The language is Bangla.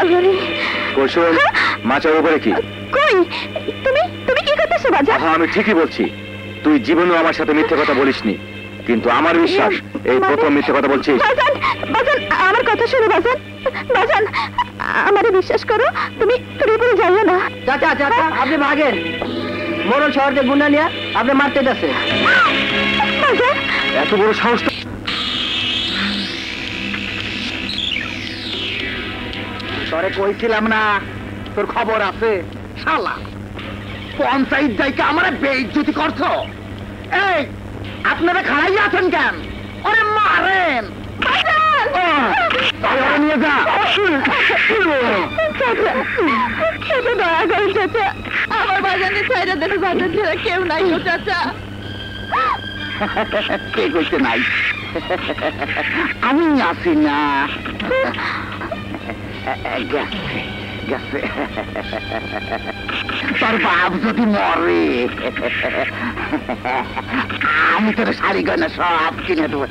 আলমারি কুসুম মাচার উপরে কি? কই তুমি তুমি কি করতেছো বাজান? হ্যাঁ আমি ঠিকই বলছি, তুই জীবনেও আমার সাথে মিথ্যে কথা বলিসনি, কিন্তু আমার বিশ্বাস এই প্রথম মিথ্যে কথা বলছিস। বাজান বাজান আমার কথা শোনো বাজান, বাজান আমারে বিশ্বাস করো, তুমি তুমি পুরো যাইও না। চাচা চাচা আপনি ভাগেন, মোড়ল শহর থেকে গুন্ডা নিয়ে আপনি মারতে যাচ্ছে। বাজান এত বড় সাহস! তোরে কইছিলাম না তোর খবর আছে? শালা পঞ্চায়েত যাইকে আমার বেইজ্জতি করছো। এই আপনারা খাড়াই আছেন কেন? ওরে মারেন, নিয়ে যা। চাচা দয়া করে চাচা, আমার বাজানে ছাইরা দেখে বাজান ছাড়া কেউ নাই গো চাচা। কে কইতে নাই? আমি আছি না। গেছে গেছে, তোর বাপ যদি মরে আমি তোর শাড়ি গয়না সব কিনে দেবো।